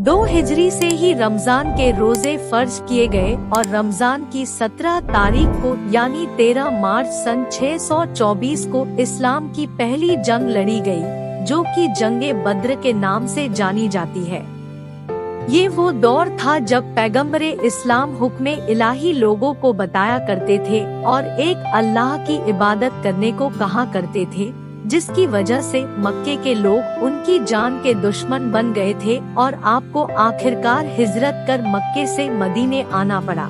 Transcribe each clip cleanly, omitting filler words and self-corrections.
2 हिजरी से ही रमजान के रोजे फर्ज किए गए और रमजान की 17 तारीख को यानी 13 मार्च सन 624 को इस्लाम की पहली जंग लड़ी गई, जो कि जंगे बद्र के नाम से जानी जाती है। ये वो दौर था जब पैगम्बरे इस्लाम हुक्मे इलाही लोगों को बताया करते थे और एक अल्लाह की इबादत करने को कहा करते थे, जिसकी वजह से मक्के के लोग उनकी जान के दुश्मन बन गए थे और आपको आखिरकार हिजरत कर मक्के से मदीने आना पड़ा।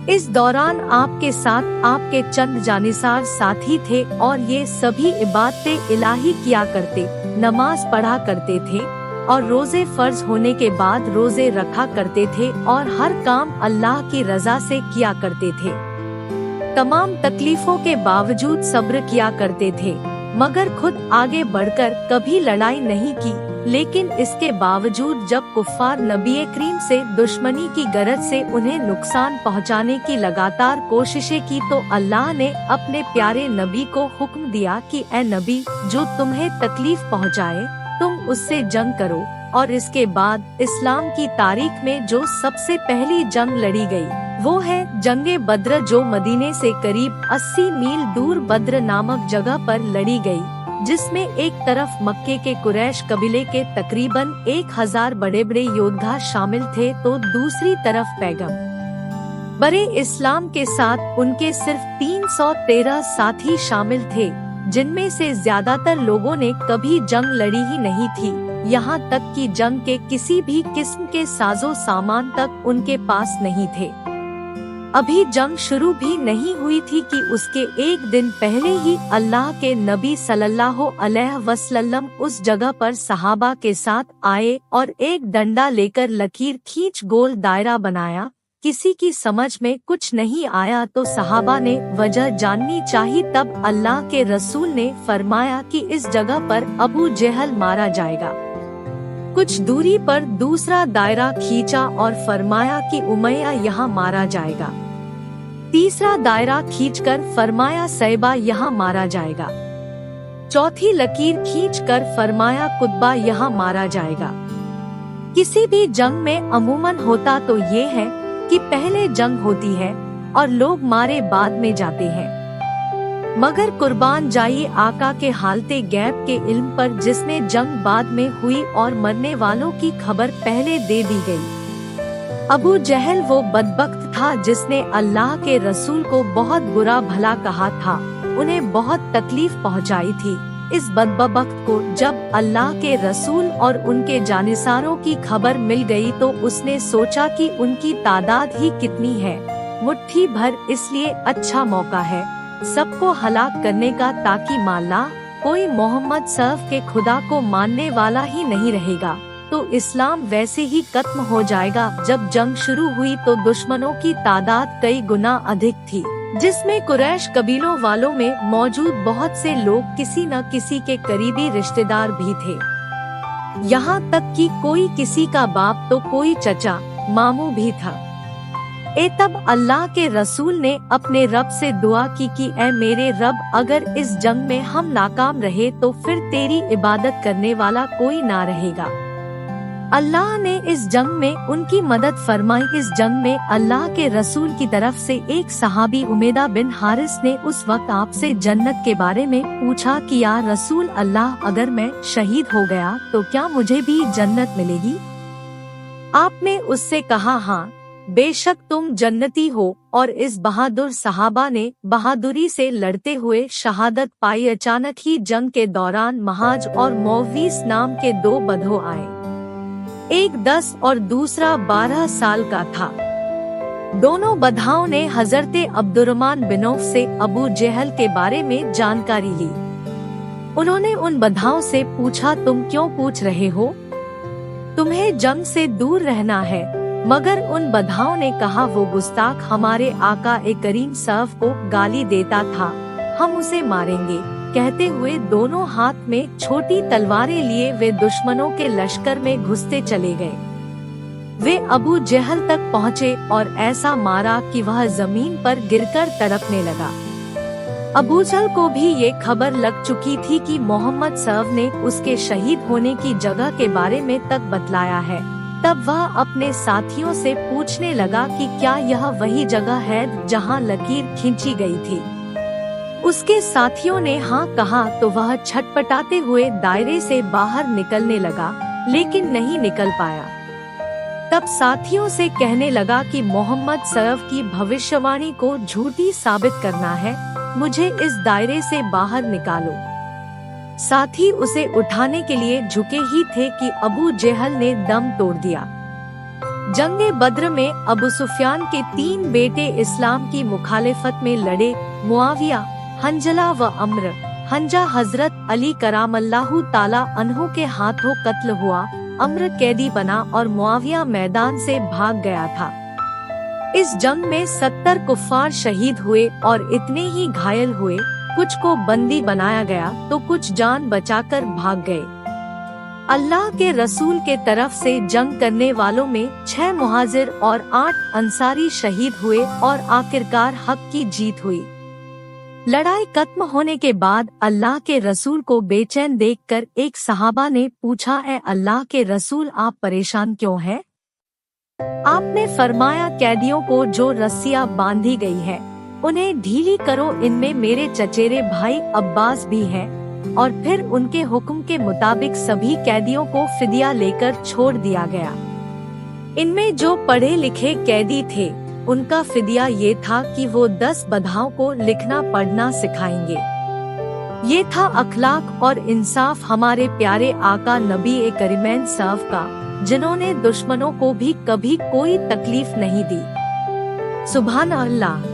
इस दौरान आपके साथ आपके चंद जानिसार साथी थे और ये सभी इबादतें इलाही किया करते, नमाज पढ़ा करते थे और रोजे फर्ज होने के बाद रोजे रखा करते थे और हर काम अल्लाह की रजा से किया करते थे। तमाम तकलीफों के बावजूद सब्र किया करते थे, मगर खुद आगे बढ़कर कभी लड़ाई नहीं की। लेकिन इसके बावजूद जब कुफ्फार नबी करीम से दुश्मनी की गरज से उन्हें नुकसान पहुंचाने की लगातार कोशिशें की, तो अल्लाह ने अपने प्यारे नबी को हुक्म दिया कि ए नबी, जो तुम्हें तकलीफ पहुंचाए तुम उससे जंग करो। और इसके बाद इस्लाम की तारीख में जो सबसे पहली जंग लड़ी गई वो है जंगे बद्र, जो मदीने से करीब 80 मील दूर बद्र नामक जगह पर लड़ी गई, जिसमें एक तरफ मक्के के कुरैश कबीले के तकरीबन 1000 बड़े बड़े योद्धा शामिल थे, तो दूसरी तरफ पैगम्बरे इस्लाम के साथ उनके सिर्फ 313 साथी शामिल थे, जिनमें से ज्यादातर लोगों ने कभी जंग लड़ी ही नहीं थी। यहाँ तक कि जंग के किसी भी किस्म के साजो सामान तक उनके पास नहीं थे। अभी जंग शुरू भी नहीं हुई थी कि उसके एक दिन पहले ही अल्लाह के नबी सल्लल्लाहु अलैहि वसल्लम उस जगह पर सहाबा के साथ आए और एक डंडा लेकर लकीर खींच गोल दायरा बनाया। किसी की समझ में कुछ नहीं आया तो सहाबा ने वजह जाननी चाहिए, तब अल्लाह के रसूल ने फरमाया कि इस जगह पर अबू जहल मारा जाएगा। कुछ दूरी पर दूसरा दायरा खींचा और फरमाया कि उमैया यहाँ मारा जाएगा। तीसरा दायरा खींचकर फरमाया सैबा यहाँ मारा जाएगा। चौथी लकीर खींचकर फरमाया कुतबा यहाँ मारा जाएगा। किसी भी जंग में अमूमन होता तो ये है कि पहले जंग होती है और लोग मारे बाद में जाते हैं, मगर कुर्बान जाइए आका के हालते गैब के इल्म पर, जिसने जंग बाद में हुई और मरने वालों की खबर पहले दे दी गई। अबू जहल वो बदबख्त था जिसने अल्लाह के रसूल को बहुत बुरा भला कहा था, उन्हें बहुत तकलीफ पहुंचाई थी। इस बदबख्त को जब अल्लाह के रसूल और उनके जानिसारों की खबर मिल गई तो उसने सोचा कि उनकी तादाद ही कितनी है, मुट्ठी भर, इसलिए अच्छा मौका है सबको हलाक करने का, ताकि माला कोई मोहम्मद सल्लल्लाहु के खुदा को मानने वाला ही नहीं रहेगा तो इस्लाम वैसे ही खत्म हो जाएगा। जब जंग शुरू हुई तो दुश्मनों की तादाद कई गुना अधिक थी, जिसमें कुरैश कबीलों वालों में मौजूद बहुत से लोग किसी न किसी के करीबी रिश्तेदार भी थे। यहाँ तक कि कोई किसी का बाप तो कोई चचा मामू भी था। तब अल्लाह के रसूल ने अपने रब से दुआ की कि ए मेरे रब, अगर इस जंग में हम नाकाम रहे तो फिर तेरी इबादत करने वाला कोई ना रहेगा। अल्लाह ने इस जंग में उनकी मदद फरमाई। इस जंग में अल्लाह के रसूल की तरफ से एक सहाबी उमेदा बिन हारिस ने उस वक्त आपसे जन्नत के बारे में पूछा कि या रसूल अल्लाह, अगर मैं शहीद हो गया तो क्या मुझे भी जन्नत मिलेगी? आपने उससे कहा, हाँ बेशक तुम जन्नती हो। और इस बहादुर सहाबा ने बहादुरी से लड़ते हुए शहादत पाई। अचानक ही जंग के दौरान महाज और मौवीस नाम के 2 बंधु आए, एक 10 और दूसरा 12 साल का था। दोनों बधाओं ने हजरते अब्दुर्रहमान बिन औफ से अबू जहल के बारे में जानकारी ली। उन्होंने उन बधाओं से पूछा, तुम क्यों पूछ रहे हो? तुम्हें जंग से दूर रहना है। मगर उन बधाओं ने कहा, वो गुस्ताख हमारे आका ए करीम सल्लल्लाहु को गाली देता था, हम उसे मारेंगे। कहते हुए दोनों हाथ में छोटी तलवारें लिए वे दुश्मनों के लश्कर में घुसते चले गए। वे अबू जहल तक पहुँचे और ऐसा मारा कि वह जमीन पर गिरकर तड़पने लगा। अबू जहल को भी ये खबर लग चुकी थी कि मोहम्मद सल्लल्लाहु ने उसके शहीद होने की जगह के बारे में तक बतलाया है। तब वह अपने साथियों से पूछने लगा कि क्या यह वही जगह है जहां लकीर खींची गई थी। उसके साथियों ने हाँ कहा तो वह छटपटाते हुए दायरे से बाहर निकलने लगा, लेकिन नहीं निकल पाया। तब साथियों से कहने लगा कि मोहम्मद सल्लल्लाहु की भविष्यवाणी को झूठी साबित करना है, मुझे इस दायरे से बाहर निकालो। साथी उसे उठाने के लिए झुके ही थे कि अबू जेहल ने दम तोड़ दिया। जंगे बद्र में अबू सुफियान के 3 बेटे इस्लाम की मुखालिफत में लड़े। मुआविया, हंजला व अम्र। हंजा हजरत अली करामल्लाहु ताला अन्हु के हाथों कत्ल हुआ। अम्र कैदी बना और मुआविया मैदान से भाग गया था। इस जंग में 70 कुफ्फार शहीद हुए और इतने ही घायल हुए। कुछ को बंदी बनाया गया तो कुछ जान बचाकर भाग गए। अल्लाह के रसूल के तरफ से जंग करने वालों में 6 मुहाजिर और 8 अंसारी शहीद हुए और आखिरकार हक की जीत हुई। लड़ाई खत्म होने के बाद अल्लाह के रसूल को बेचैन देखकर एक सहाबा ने पूछा, ए अल्लाह के रसूल, आप परेशान क्यों हैं? आपने फरमाया, कैदियों को जो रस्सियां बांधी गई है उन्हें ढीली करो, इनमें मेरे चचेरे भाई अब्बास भी हैं। और फिर उनके हुक्म के मुताबिक सभी कैदियों को फिदिया लेकर छोड़ दिया गया। इनमें जो पढ़े लिखे कैदी थे उनका फिदिया ये था कि वो 10 बधाओं को लिखना पढ़ना सिखाएंगे। ये था अखलाक और इंसाफ हमारे प्यारे आका नबी करीमैन साहब का, जिन्होंने दुश्मनों को भी कभी कोई तकलीफ नहीं दी। सुभान अल्लाह।